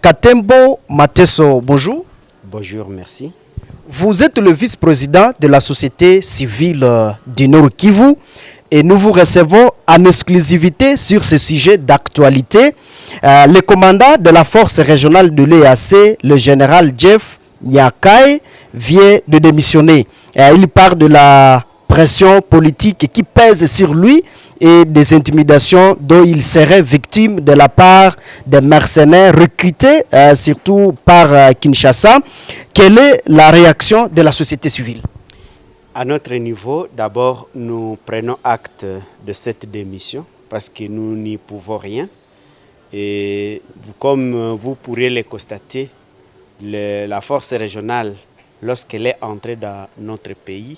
Katembo Mateso, bonjour. Bonjour, merci. Vous êtes le vice-président de la société civile du Nord Kivu et nous vous recevons en exclusivité sur ce sujet d'actualité. Le commandant de la force régionale de l'EAC, le général Jeff Nyakai, vient de démissionner. Il parle de la pression politique qui pèse sur lui et des intimidations dont il serait victime de la part des mercenaires recrutés, surtout par Kinshasa. Quelle est la réaction de la société civile? À notre niveau, d'abord, nous prenons acte de cette démission parce que nous n'y pouvons rien. Et comme vous pourrez le constater, la force régionale, lorsqu'elle est entrée dans notre pays,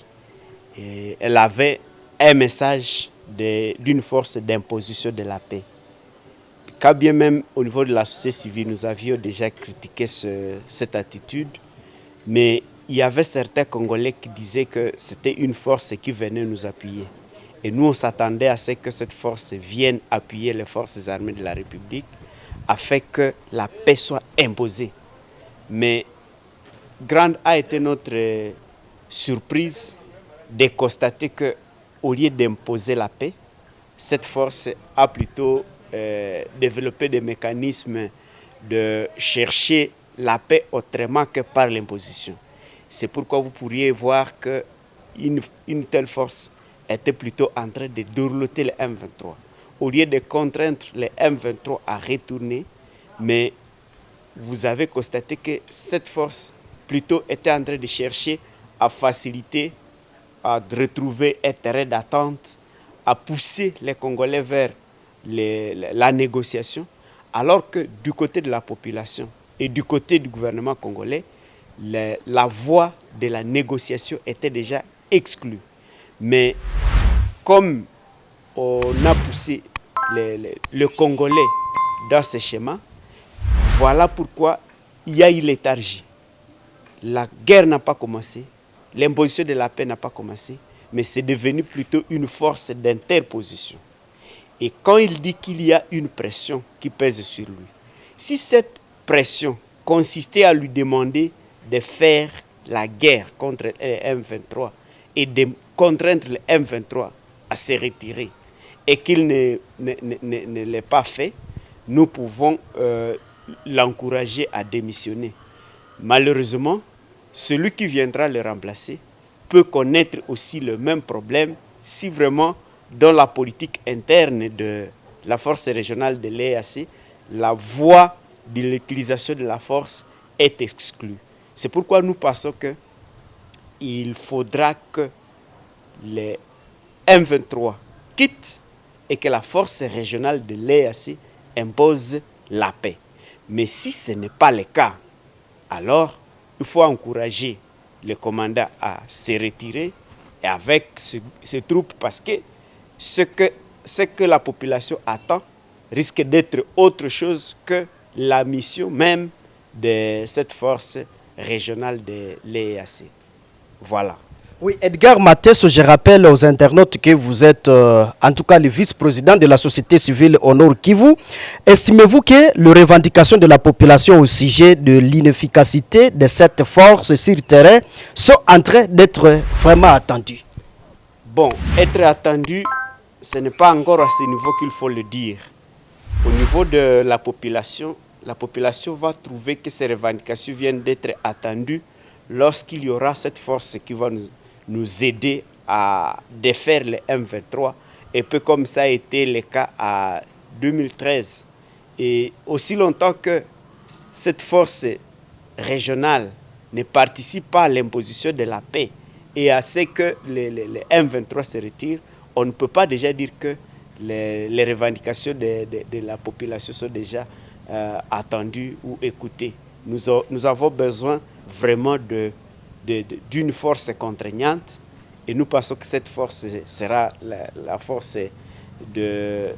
elle avait un message d'une force d'imposition de la paix. Quand bien même au niveau de la société civile, nous avions déjà critiqué cette attitude, mais il y avait certains Congolais qui disaient que c'était une force qui venait nous appuyer. Et nous, on s'attendait à ce que cette force vienne appuyer les forces armées de la République afin que la paix soit imposée. Mais grande a été notre surprise de constater qu'au lieu d'imposer la paix, cette force a plutôt développé des mécanismes de chercher la paix autrement que par l'imposition. C'est pourquoi vous pourriez voir qu'une telle force était plutôt en train de dorloter les M23. Au lieu de contraindre les M23 à retourner, mais vous avez constaté que cette force plutôt était en train de chercher à faciliter, à retrouver un terrain d'attente, à pousser les Congolais vers la négociation, alors que du côté de la population et du côté du gouvernement congolais, la voie de la négociation était déjà exclue. Mais comme on a poussé le Congolais dans ce schéma, voilà pourquoi il y a eu léthargie. La guerre n'a pas commencé, l'imposition de la paix n'a pas commencé, mais c'est devenu plutôt une force d'interposition. Et quand il dit qu'il y a une pression qui pèse sur lui, si cette pression consistait à lui demander de faire la guerre contre les M23 et de contraindre les M23 à se retirer et qu'il ne l'ait pas fait, nous pouvons l'encourager à démissionner. Malheureusement, celui qui viendra le remplacer peut connaître aussi le même problème si vraiment dans la politique interne de la force régionale de l'EAC, la voie de l'utilisation de la force est exclue. C'est pourquoi nous pensons qu'il faudra que les M23 quittent et que la force régionale de l'EAC impose la paix. Mais si ce n'est pas le cas, alors il faut encourager le commandant à se retirer et avec ces troupes parce que ce que la population attend risque d'être autre chose que la mission même de cette force régionale de l'EAC. Voilà. Oui, Edgar Mateso, je rappelle aux internautes que vous êtes en tout cas le vice-président de la société civile au Nord Kivu. Estimez-vous que les revendications de la population au sujet de l'inefficacité de cette force sur le terrain sont en train d'être vraiment attendues? Bon, être attendu, ce n'est pas encore à ce niveau qu'il faut le dire. Au niveau de la population va trouver que ces revendications viennent d'être attendues lorsqu'il y aura cette force qui va nous aider à défaire les M23, et peu comme ça a été le cas en 2013. Et aussi longtemps que cette force régionale ne participe pas à l'imposition de la paix et à ce que les M23 se retirent, on ne peut pas déjà dire que les revendications de la population sont déjà attendues ou écoutées. Nous avons besoin vraiment d'une force contraignante et nous pensons que cette force sera la force de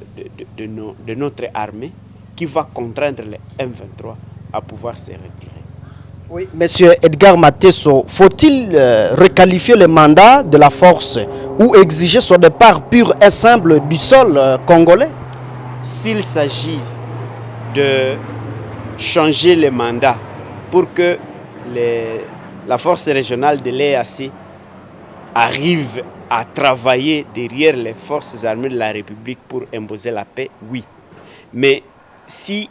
notre armée qui va contraindre les M23 à pouvoir se retirer. Oui, Monsieur Edgar Mateso, faut-il requalifier le mandat de la force ou exiger son départ pur et simple du sol congolais? S'il s'agit de changer les mandats pour que la force régionale de l'EAC arrive à travailler derrière les forces armées de la République pour imposer la paix, oui. Mais si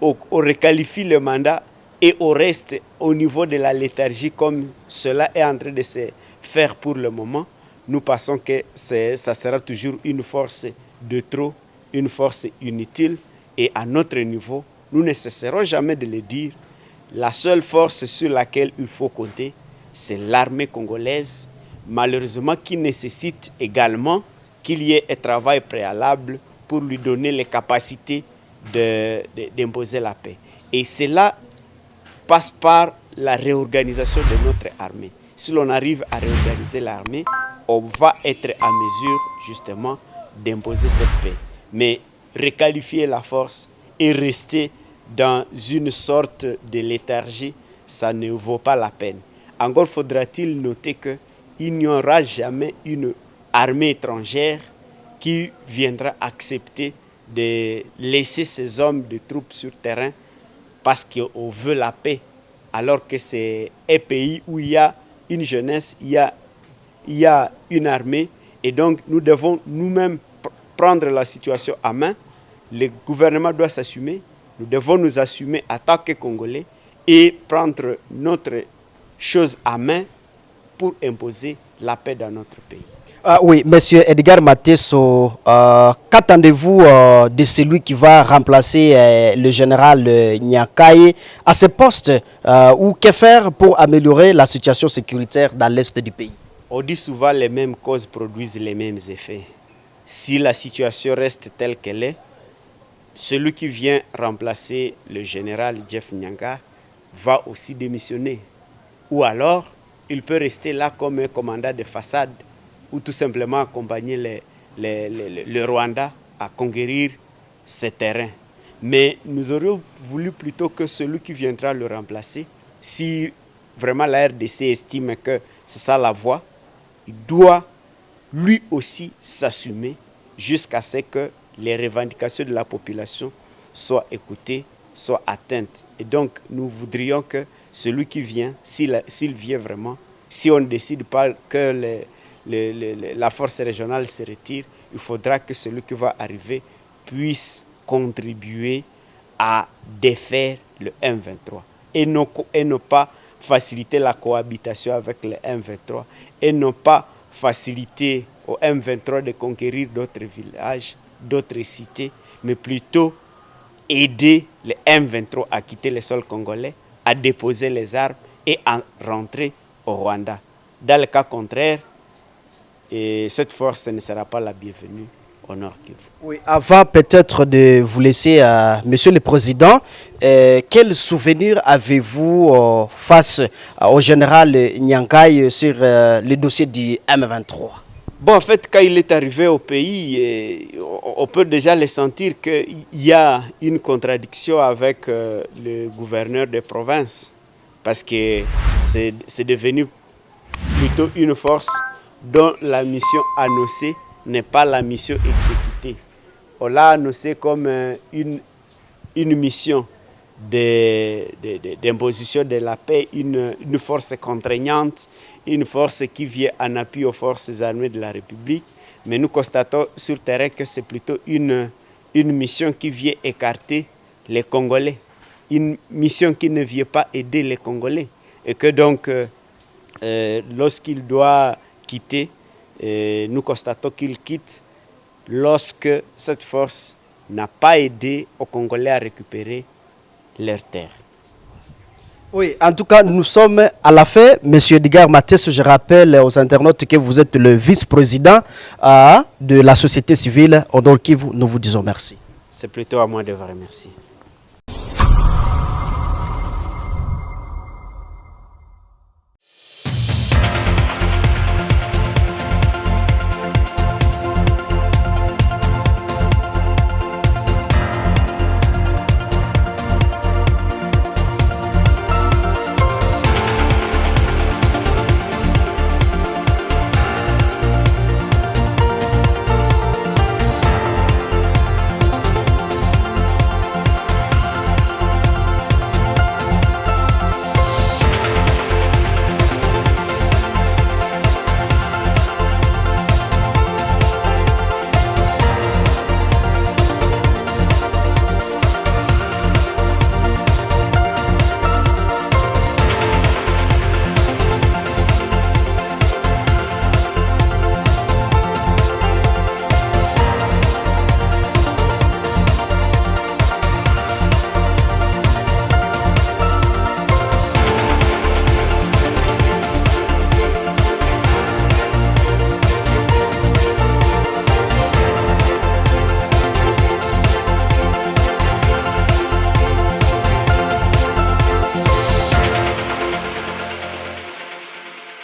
on requalifie le mandat et on reste au niveau de la léthargie comme cela est en train de se faire pour le moment, nous pensons que ça sera toujours une force de trop, une force inutile. Et à notre niveau, nous ne cesserons jamais de le dire, la seule force sur laquelle il faut compter, c'est l'armée congolaise, malheureusement qui nécessite également qu'il y ait un travail préalable pour lui donner les capacités d'imposer la paix. Et cela passe par la réorganisation de notre armée. Si l'on arrive à réorganiser l'armée, on va être à mesure justement d'imposer cette paix. Mais requalifier la force et rester dans une sorte de léthargie, ça ne vaut pas la peine. Encore faudra-t-il noter qu'il n'y aura jamais une armée étrangère qui viendra accepter de laisser ces hommes de troupes sur terrain parce qu'on veut la paix, alors que c'est un pays où il y a une jeunesse, il y a une armée, et donc nous devons nous-mêmes prendre la situation à main. Le gouvernement doit s'assumer, nous devons nous assumer en tant que Congolais et prendre notre chose à main pour imposer la paix dans notre pays. Oui, monsieur Edgar Mateso, qu'attendez-vous de celui qui va remplacer le général Nyakaye à ce poste ou que faire pour améliorer la situation sécuritaire dans l'est du pays? On dit souvent les mêmes causes produisent les mêmes effets. Si la situation reste telle qu'elle est, celui qui vient remplacer le général Jeff Nyanga va aussi démissionner. Ou alors, il peut rester là comme un commandant de façade ou tout simplement accompagner le Rwanda à conquérir ces terrains. Mais nous aurions voulu plutôt que celui qui viendra le remplacer, si vraiment la RDC estime que c'est ça la voie, il doit lui aussi s'assumer jusqu'à ce que les revendications de la population soient écoutées, soient atteintes. Et donc, nous voudrions que celui qui vient, s'il vient vraiment, si on ne décide pas que la force régionale se retire, il faudra que celui qui va arriver puisse contribuer à défaire le M23 et ne pas faciliter la cohabitation avec le M23 et ne pas faciliter au M23 de conquérir d'autres villages, d'autres cités, mais plutôt aider le M23 à quitter le sol congolais, à déposer les armes et à rentrer au Rwanda. Dans le cas contraire, et cette force ne sera pas la bienvenue au Nord Kivu. Oui, avant peut-être de vous laisser, Monsieur le Président, quel souvenir avez-vous face au général Nyangaye sur le dossier du M23? Bon, en fait, quand il est arrivé au pays, on peut déjà le sentir qu'il y a une contradiction avec le gouverneur de province, parce que c'est devenu plutôt une force dont la mission annoncée n'est pas la mission exécutée. On l'a annoncé comme une mission d'imposition de la paix, une force contraignante, une force qui vient en appui aux forces armées de la République. Mais nous constatons sur le terrain que c'est plutôt une mission qui vient écarter les Congolais, une mission qui ne vient pas aider les Congolais. Et que donc, lorsqu'il doit quitter, nous constatons qu'il quitte lorsque cette force n'a pas aidé aux Congolais à récupérer leurs terres. Oui, en tout cas, nous sommes à la fin. Monsieur Edgar Mateso, je rappelle aux internautes que vous êtes le vice-président de la société civile au Nord Kivu. Nous vous disons merci. C'est plutôt à moi de vous remercier.